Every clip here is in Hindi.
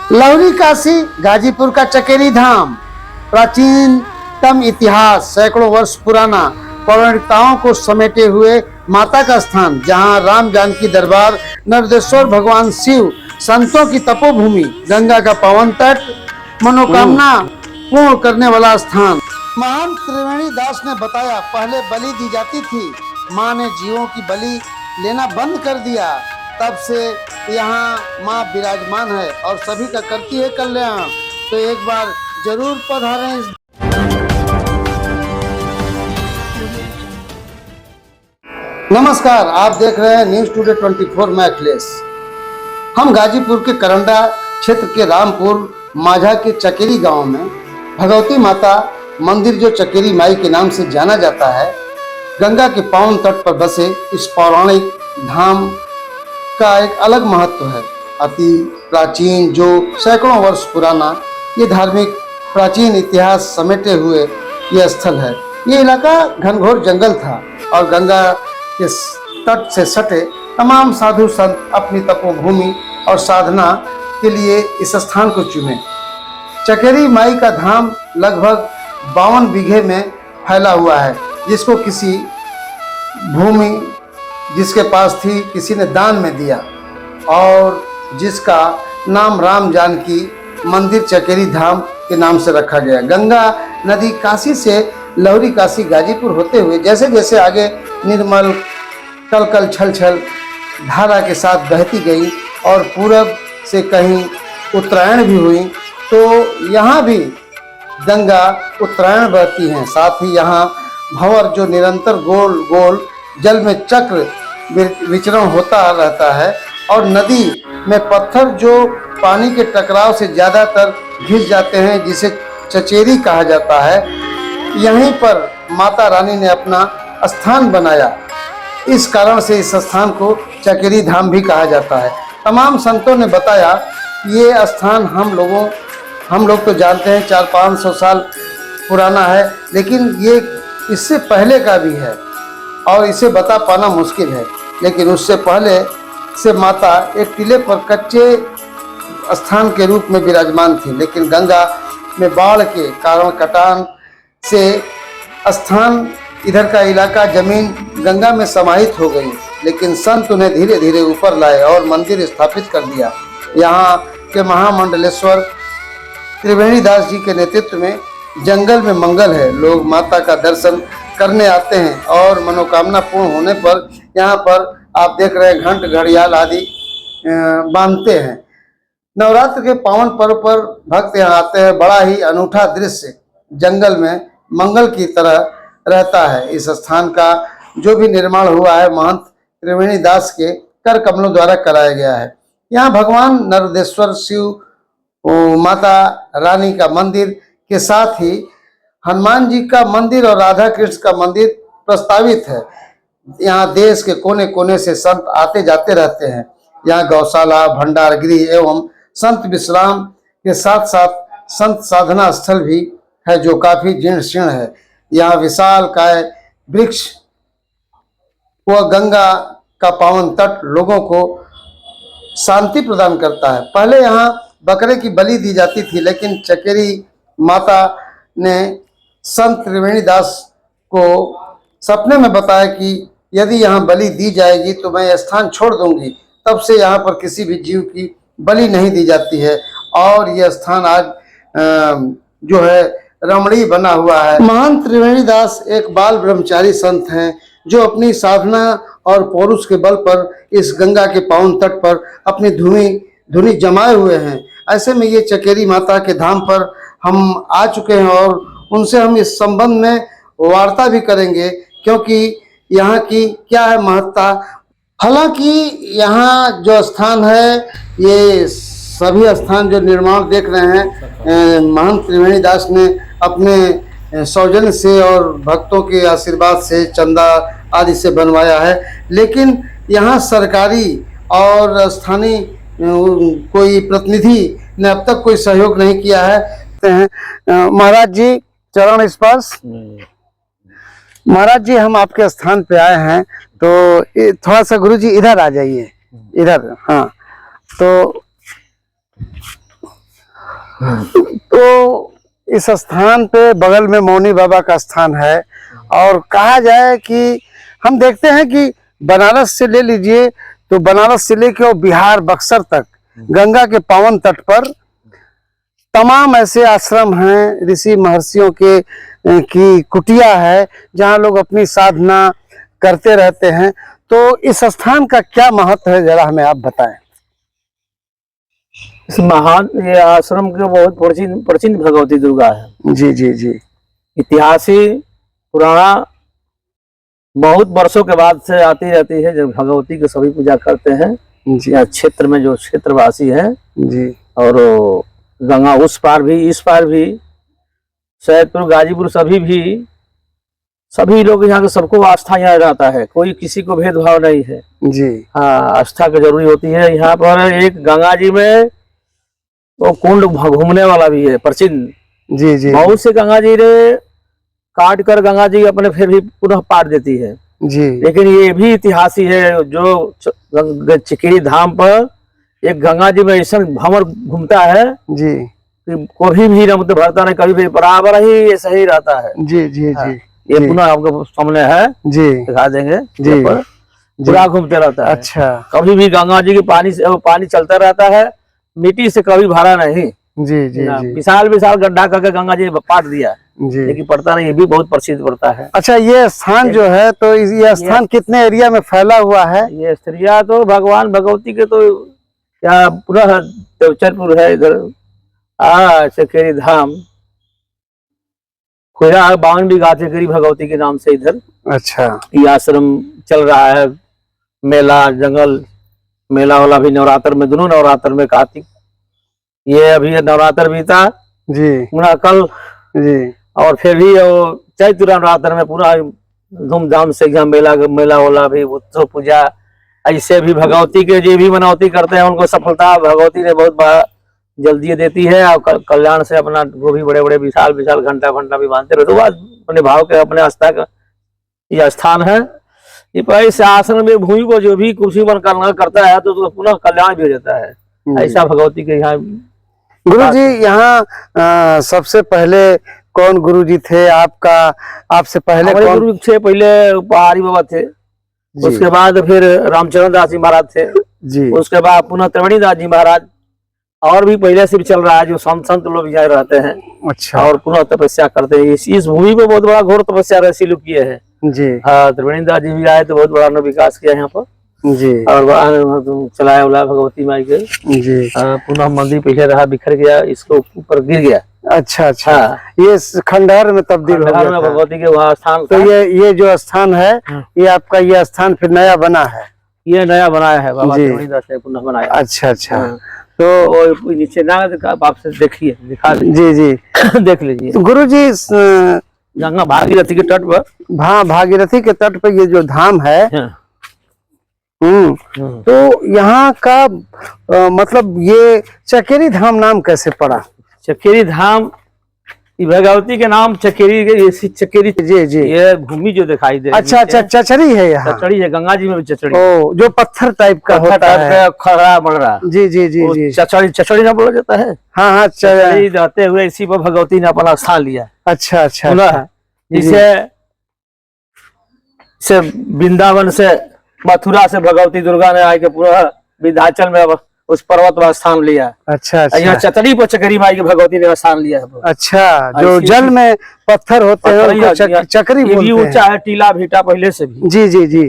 लहुरी काशी गाजीपुर का चकेरी धाम प्राचीनतम इतिहास, सैकड़ों वर्ष पुराना, पौराणिकताओं को समेटे हुए माता का स्थान, जहां राम जानकी दरबार, नरदेश्वर भगवान शिव, संतों की तपोभूमि, गंगा का पावन तट, मनोकामना पूर्ण करने वाला स्थान। महान त्रिवेणी दास ने बताया, पहले बलि दी जाती थी, माँ ने जीवों की बलि लेना बंद कर दिया। तब से यहाँ माँ विराजमान है और सभी का करती है कल्याण। तो एक बार जरूर पधारें। नमस्कार, आप देख रहे हैं न्यूज टुडे 24 मैं अखिलेश। हम गाजीपुर के करंडा क्षेत्र के रामपुर माझा के चकेरी गांव में भगवती माता मंदिर, जो चकेरी माई के नाम से जाना जाता है, गंगा के पावन तट पर बसे इस पौराणिक धाम का एक अलग महत्व है। अति प्राचीन, जो सैकड़ों वर्ष पुराना, ये धार्मिक प्राचीन इतिहास समेटे हुए ये स्थल है। ये इलाका घनघोर जंगल था और गंगा के तट से सटे तमाम साधु संत अपनी तपोभूमि और साधना के लिए इस स्थान को चुने। चकेरी माई का धाम लगभग 52 बीघे में फैला हुआ है, जिसको किसी भूमि जिसके पास थी किसी ने दान में दिया और जिसका नाम राम जानकी मंदिर चकेरी धाम के नाम से रखा गया। गंगा नदी काशी से लहुरी काशी गाजीपुर होते हुए जैसे जैसे आगे निर्मल कलकल छल छल धारा के साथ बहती गई और पूरब से कहीं उत्तरायण भी हुई, तो यहाँ भी गंगा उत्तरायण बहती हैं। साथ ही यहाँ भंवर, जो निरंतर गोल गोल जल में चक्र विचरण होता रहता है, और नदी में पत्थर जो पानी के टकराव से ज़्यादातर घिस जाते हैं, जिसे चचेरी कहा जाता है, यहीं पर माता रानी ने अपना स्थान बनाया। इस कारण से इस स्थान को चकेरी धाम भी कहा जाता है। तमाम संतों ने बताया, ये स्थान हम लोग तो जानते हैं 400-500 साल पुराना है, लेकिन ये इससे पहले का भी है और इसे बता पाना मुश्किल है। लेकिन उससे पहले से माता एक टीले पर कच्चे स्थान के रूप में विराजमान थी, लेकिन गंगा में बाढ़ के कारण कटान से स्थान, इधर का इलाका, जमीन गंगा में समाहित हो गई। लेकिन संत उन्हें धीरे धीरे ऊपर लाए और मंदिर स्थापित कर दिया। यहाँ के महामंडलेश्वर त्रिवेणी दास जी के नेतृत्व में जंगल में मंगल है। लोग माता का दर्शन करने आते हैं और मनोकामना पूर्ण होने पर यहाँ पर आप देख रहे हैं घंट, घड़ियाल आदि बांधते हैं। नवरात्र के पावन पर्व पर भक्त यहाँ आते हैं। बड़ा ही अनूठा दृश्य जंगल में मंगल की तरह रहता है। इस स्थान का जो भी निर्माण हुआ है, महंत त्रिवेणी दास के कर कमलों द्वारा कराया गया है। यहाँ भगवान नरदेश्वर शिव, माता रानी का मंदिर के साथ ही हनुमान जी का मंदिर और राधा कृष्ण का मंदिर प्रस्तावित है। यहाँ देश के कोने कोने से संत आते जाते रहते हैं। यहाँ गौशाला, भंडार गृह एवं संत विश्राम के साथ साथ संत साधना स्थल भी है, जो काफी जीर्ण शीर्ण है। यहाँ विशाल काय वृक्ष व गंगा का पावन तट लोगों को शांति प्रदान करता है। पहले यहाँ बकरे की बलि दी जाती थी, लेकिन चकेरी माता ने संत त्रिवेणी दास को सपने में बताया कि यदि यहाँ बलि दी जाएगी तो मैं यह स्थान छोड़ दूंगी। तब से यहाँ पर किसी भी जीव की बलि नहीं दी जाती है और यह स्थान आज जो है रमणीय बना हुआ है। महान त्रिवेणी दास एक बाल ब्रह्मचारी संत हैं, जो अपनी साधना और पौरुष के बल पर इस गंगा के पावन तट पर अपनी धुनी जमाए हुए हैं। ऐसे में ये चकेरी माता के धाम पर हम आ चुके हैं और उनसे हम इस संबंध में वार्ता भी करेंगे, क्योंकि यहाँ की क्या है महत्ता। हालांकि यहाँ जो स्थान है, ये सभी स्थान जो निर्माण देख रहे हैं, महंत त्रिवेणी दास ने अपने सौजन्य से और भक्तों के आशीर्वाद से, चंदा आदि से बनवाया है। लेकिन यहाँ सरकारी और स्थानीय कोई प्रतिनिधि ने अब तक कोई सहयोग नहीं किया है। महाराज जी चरण स्पर्श। महाराज जी, हम आपके स्थान पे आए हैं, तो थोड़ा सा गुरु जी इधर आ जाइए, इधर। हाँ, तो तो इस स्थान पे बगल में मौनी बाबा का स्थान है, और कहा जाए कि हम देखते हैं कि बनारस से ले लीजिए तो बनारस से लेकर और बिहार बक्सर तक गंगा के पावन तट पर तमाम ऐसे आश्रम हैं, ऋषि महर्षियों के की कुटिया है जहां लोग अपनी साधना करते रहते हैं। तो इस स्थान का क्या महत्व है, जरा हमें आप बताएं। इस महान ये आश्रम के बहुत प्राचीन प्राचीन भगवती दुर्गा है। जी जी जी। इतिहासी पुराना बहुत वर्षों के बाद से आती रहती है, जब भगवती की सभी पूजा करते हैं जी या क्षेत्र में जो क्षेत्रवासी हैं जी। और गंगा उस पार भी इस पार भी, सैदपुर गाजीपुर सभी लोग यहाँ के, सबको आस्था यहाँ रहता है, कोई किसी को भेदभाव नहीं है जी। हाँ, आस्था की जरूरी होती है। यहाँ पर एक गंगा जी में तो कुंड घूमने वाला भी है प्राचीन। जी जी। बहुत से गंगा जी ने काट कर गंगा जी अपने फिर भी पुनः पाट देती है जी। लेकिन ये भी इतिहासी है, जो चकेरी धाम पर एक गंगा जी में ऐसा भंवर घूमता है जी कि कभी भी न मतलब भरता नहीं, कभी भी बराबर ही ये सही रहता है। जी जी जी। ये पुनः आपके सामने है जी, दिखा देंगे जी पर पूरा घूमते रहता है। अच्छा। कभी भी गंगा जी के पानी से पानी चलता रहता है, मिट्टी से कभी भरा नहीं। जी जी जी। विशाल विशाल गड्ढा करके गंगा जी ने पाट दिया जी, लेकिन पड़ता नहीं, ये भी बहुत प्रसिद्ध पड़ता है। अच्छा, ये स्थान जो है तो ये स्थान कितने एरिया में फैला हुआ है? ये स्त्रिया तो भगवान भगवती के तो क्या पुनः देवचरपुर है, इधर चकेरी धाम कोयरा 52 बीघा चकेरी भगवती के नाम से इधर अच्छा ये आश्रम चल रहा है। मेला जंगल मेला वाला भी नवरात्र में, दोनों नवरात्र में, कार्तिक ये अभी नवरात्र बीता जी पूरा कल जी, और फिर भी चैत्र नवरात्र में पूरा धूमधाम से यहाँ मेला वाला भी, उत्सव पूजा, ऐसे भी भगवती के जो भी मनौती करते हैं उनको सफलता भगवती ने बहुत बड़ा जल्दी देती है। और कल्याण से अपना वो भी बड़े बड़े विशाल विशाल घंटा भी बांधते रहते। तो अपने भाव के अपने आस्था का यह स्थान है। इस आश्रम में भूमि को जो भी कुर्सी बन करता है तो पुनः कल्याण भी हो जाता है। ऐसा भगवती के यहाँ। गुरु जी, यहाँ सबसे पहले कौन गुरु जी थे आपका? आपसे पहले कौन गुरु थे? पहले पहाड़ी बाबा थे, उसके बाद फिर रामचरण दास जी महाराज थे जी, उसके बाद पुनः त्रिवेणी दास जी महाराज, और भी पहले से भी चल रहा है जो संत लोग यहाँ रहते हैं। अच्छा। और पुनः तपस्या करते हैं। इस भूमि पे बहुत बड़ा घोर तपस्या ऋषि लोग किए हैं जी। हाँ, त्रिवेणी दास जी भी आए तो बहुत बड़ा विकास किया यहाँ पर जी, और चलाया उलाया भगवती माई के जी। पुनः मंदिर पीछे रहा, बिखर गया, इसको ऊपर गिर गया। अच्छा अच्छा। ये खंडहर में तब्दील हो गया था। भगवती के वहाँ स्थान। तो ये जो स्थान है ये आपका, ये स्थान फिर नया बना है? ये नया बनाया है बाबा त्रिवेणी दास ने पुनः बनाया। अच्छा अच्छा। तो नीचे ना आप से देखिए, दिखा जी जी देख लीजिए। तो गुरु जी, गंगा भागीरथी के तट पर, हाँ, भागीरथी के तट पर ये जो धाम है, तो यहाँ का मतलब ये चकेरी धाम नाम कैसे पड़ा? चकेरी धाम भगवती के नाम चकेरी, चकेरी जी जी, ये भूमि जो दिखाई दे। अच्छा अच्छा, चचरी है यहाँ? चचड़ी है, गंगा जी में भी चचड़ी। ओ, जो पत्थर टाइप का होता है, खड़ा बढ़ रहा। जी जी जी जी। चचड़ी ना बोला जाता है? हाँ हाँ, चचड़ी रहते हुए इसी पर भगवती ने अपना स्थान लिया। अच्छा अच्छा। जिसे वृंदावन से, मथुरा से भगवती दुर्गा ने आके पूरा विंध्याचल में उस पर्वत पर स्थान लिया। अच्छा अच्छा। यहाँ चतड़ी पर चकेरी माई की भगवती ने स्थान लिया है। अच्छा, जो जल में पत्थर होते हैं उनको चक्री बोलते हैं। ऊंचा है, टीला भीटा पहले से भी। जी जी जी।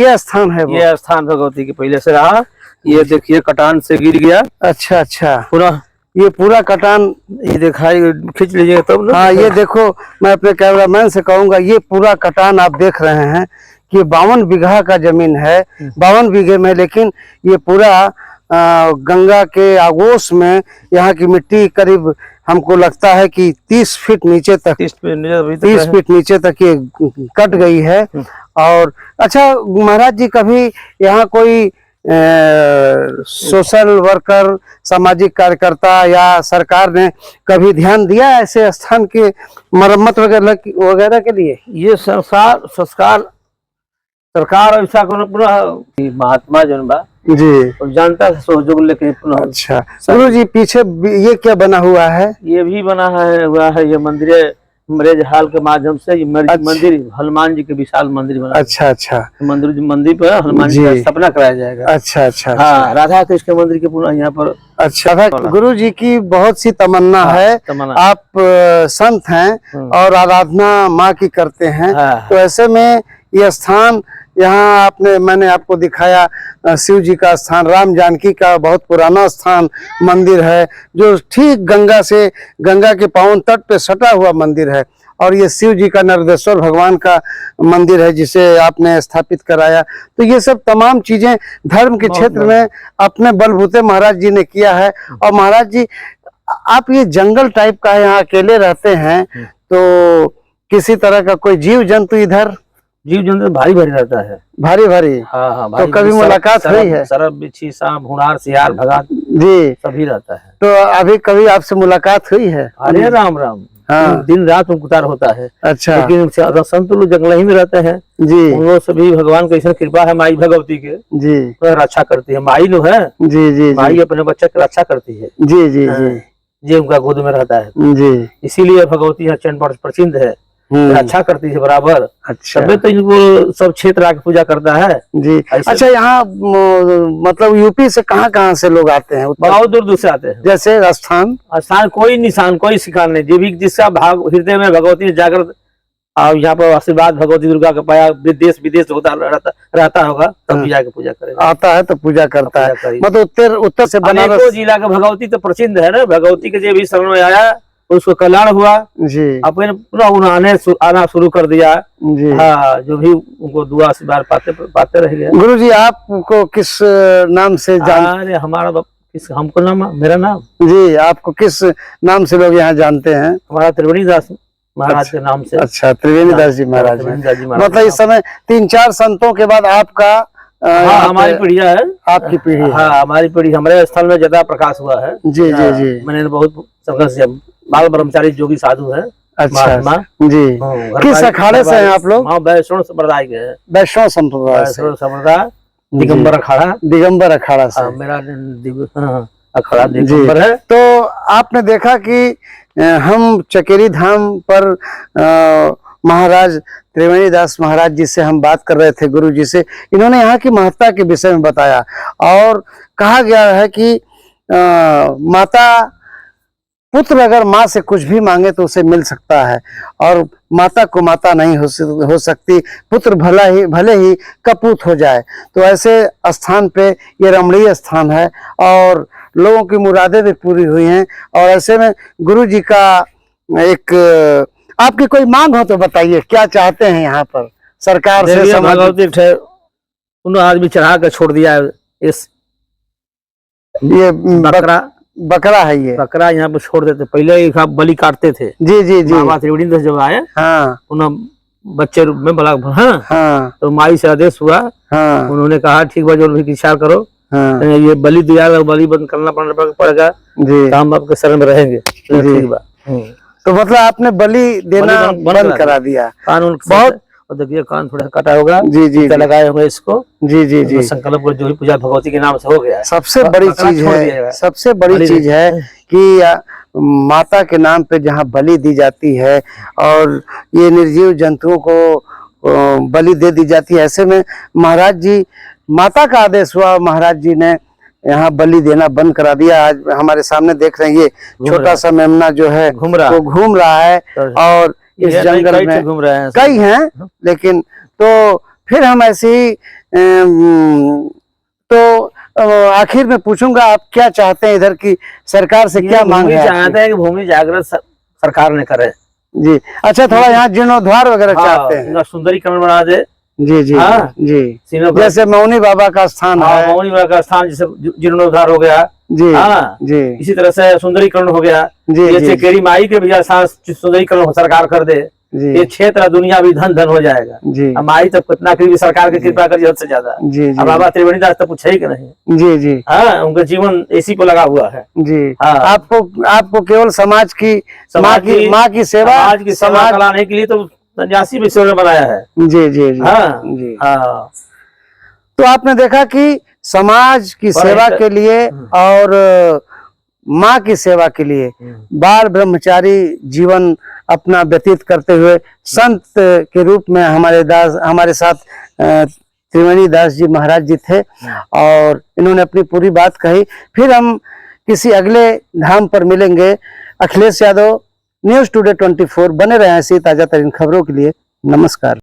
ये स्थान है, ये स्थान भगवती की पहले से रहा। ये देखिए कटान से गिर गया। अच्छा अच्छा। पूरा ये पूरा कटान ये दिखाई, खींच लीजिए तब ना। हाँ, ये देखो, मैं अपने कैमरामैन से कहूंगा, ये पूरा कटान आप देख रहे हैं कि 52 बीघा का जमीन है, 52 बीघे में, लेकिन ये पूरा गंगा के आगोश में यहाँ की मिट्टी करीब हमको लगता है कि 30 फीट नीचे तक, 30 फीट नीचे तक ये कट गई है। और अच्छा महाराज जी, कभी यहाँ कोई सोशल वर्कर, सामाजिक कार्यकर्ता या सरकार ने कभी ध्यान दिया ऐसे स्थान के मरम्मत वगैरह के लिए? ये सरकार ऐसा पूरा महात्मा जो बा जी, तो जानता था सहयोग लेके पुनः। अच्छा गुरु जी, पीछे ये क्या बना हुआ है? ये भी बना हुआ है, ये मंदिर मैरिज हॉल के माध्यम से ये मंदिर हनुमान जी के विशाल मंदिर बना। अच्छा अच्छा, मंदिर पर हनुमान जी का स्थापना कराया जाएगा। अच्छा अच्छा, हाँ, राधा कृष्ण के मंदिर के पुनः यहाँ पर। अच्छा, गुरु जी की बहुत सी तमन्ना है। आप संत हैं और आराधना माँ की करते हैं, तो ऐसे में ये स्थान यहाँ मैंने आपको दिखाया, शिव जी का स्थान, राम जानकी का बहुत पुराना स्थान मंदिर है, जो ठीक गंगा के पावन तट पे सटा हुआ मंदिर है। और ये शिव जी का, नरदेश्वर भगवान का मंदिर है जिसे आपने स्थापित कराया। तो ये सब तमाम चीजें धर्म के क्षेत्र में अपने बलबूते महाराज जी ने किया है। और महाराज जी, आप ये जंगल टाइप का है, यहाँ अकेले रहते हैं, तो किसी तरह का कोई जीव जंतु इधर? जीव जंतु भारी भारी रहता है, भारी भारी। हाँ हाँ, तो कभी मुलाकात हुई है? सरब, बिच्छी, सांप, हुणार, सियार, भगात जी सभी रहता है। तो अभी कभी आपसे मुलाकात हुई है? अरे राम राम, हाँ, दिन रात उनकुतार होता है। अच्छा, लेकिन संत लोग जंगल ही में रहते हैं जी। उन लोग सभी भगवान की ऐसी कृपा है, माई भगवती के जी, तो रक्षा करती है। माई लोग है जी जी, माई अपने बच्चे की रक्षा करती है जी जी जी, जी उनका गोद में रहता है जी, इसीलिए भगवती यहाँ चंड प्रसिद्ध है, रक्षा करती है बराबर। अच्छा, तो इनको सब क्षेत्र आके पूजा करता है जी। अच्छा, यहाँ मतलब यूपी से कहाँ से लोग आते हैं? बहुत दूर दूर से आते हैं। जैसे स्थान कोई निशान, कोई शिकान नहीं, भी जिसका भाग हृदय में भगवती जागृत और यहाँ पर आशीर्वाद भगवती दुर्गा का पाया, देश विदेश होता रहता होगा, तब जाके पूजा करेगा, आता है तो पूजा करता है। मतलब उत्तर से बनारस जिला का भगवती तो प्रसिद्ध है ना। भगवती के जो भी शरण में आया उसको कल्याण हुआ जी, अपने पुनः आना शुरू कर दिया जी। हाँ, जो भी उनको दुआ आशीर्वाद पाते रह गए। गुरु जी, आपको किस नाम से जान? हमारा हमको नाम, मेरा नाम जी, आपको किस नाम से लोग यहाँ जानते हैं? हमारा त्रिवेणी दास महाराज के नाम से। अच्छा, त्रिवेणी दास जी महाराज। मतलब इस समय 3-4 संतों के बाद आपका हमारी पीढ़ी है, आपकी पीढ़ी। हाँ, हमारी पीढ़ी, हमारे स्थल में ज्यादा प्रकाश हुआ है जी जी जी। मैंने बहुत संघर्ष, बाल ब्रह्मचारी जोगी साधु है। अच्छा जी, किस अखाड़े से हैं आप लोग? वैष्णव संप्रदाय के हैं। वैष्णव संप्रदाय, दिगंबर अखाड़ा। दिगंबर अखाड़ा से मेरा अखाड़ा दिगंबर है। तो आपने देखा कि हम चकेरी धाम पर महाराज त्रिवेणी दास महाराज जी से हम बात कर रहे थे, गुरु जी से। इन्होंने यहाँ की महत्ता के विषय में बताया और कहा गया है कि माता, पुत्र अगर माँ से कुछ भी मांगे तो उसे मिल सकता है, और माता को माता नहीं हो सकती, पुत्र भले ही कपूत हो जाए। तो ऐसे स्थान पे ये रमणीय स्थान है और लोगों की मुरादें भी पूरी हुई हैं। और ऐसे में गुरु जी का एक, आपकी कोई मांग हो तो बताइए, क्या चाहते हैं यहाँ पर सरकार से? उन्होंने आदमी चढ़ा कर छोड़ दिया है इस, ये बकरा है, ये बकरा यहाँ पर छोड़ देते। पहले बलि काटते थे जी जी जी। बाबा त्रिवेणी दास जब आए, हाँ, उन्होंने बच्चे रूप में बला, हाँ, तो माई से आदेश हुआ, हाँ, उन्होंने कहा ठीक है, जो भी इच्छा करो, हाँ, ये बलि दिया, बलि बंद करना पड़ेगा जी, तो हम आपके शरण में रहेंगे। तो मतलब आपने बलि देना बंद करा दिया कानून बहुत। और देखिए कान थोड़ा कटा होगा जी जी, लगाए होंगे इसको जी जी जी। संकल्प जो भी पूजा भगवती के नाम से हो गया। सबसे बड़ी चीज है, सबसे बड़ी चीज है कि माता के नाम पे जहाँ बलि दी जाती है और ये निर्जीव जंतुओं को बलि दे दी जाती है, ऐसे में महाराज जी, माता का आदेश हुआ, महाराज जी ने यहाँ बलि देना बंद करा दिया। आज हमारे सामने देख रहे हैं, ये छोटा सा मेमना जो है घूम रहा है और इस जंगल में घूम रहे हैं, कई हैं, लेकिन तो फिर हम ऐसे ही तो आखिर में पूछूंगा, आप क्या चाहते हैं इधर की सरकार से? क्या मांग है? चाहते हैं कि भूमि जागृत सरकार ने करे जी। अच्छा, थोड़ा यहाँ जीर्णोद्धार वगैरह चाहते हैं, सुंदरीकरण बना दे जी जी, हाँ जी। जैसे मौनी बाबा का स्थान है, मौनी बाबा का स्थान जैसे जीर्णोद्धार हो गया जी, हाँ जी, इसी तरह से सुंदरीकरण हो गया जी। ये चकेरी माई के भी सुंदरीकरण सरकार कर दे, ये क्षेत्र दुनिया भी धन धन हो जाएगा जी। माई तब कितना भी सरकार की कृपा करी हद से ज्यादा जी जी। बाबा त्रिवेणी दास तो पूछे ही कि नहीं जी जी, हाँ, उनका जीवन इसी को लगा हुआ है जी। हाँ, आपको केवल समाज की माँ की सेवा, समाज की सेवा कराने के लिए तो 89 विषयों ने बनाया है जी जी जी, हाँ जी हाँ। तो आपने देखा कि समाज की सेवा के लिए और माँ की सेवा के लिए बाल ब्रह्मचारी जीवन अपना व्यतीत करते हुए संत के रूप में हमारे साथ त्रिवेणी दास जी महाराज जी थे और इन्होंने अपनी पूरी बात कही। फिर हम किसी अगले धाम पर मिलेंगे। Akhilesh Yadav, news today 24। बने रहे ऐसी ताजा तरीन खबरों के लिए। नमस्कार।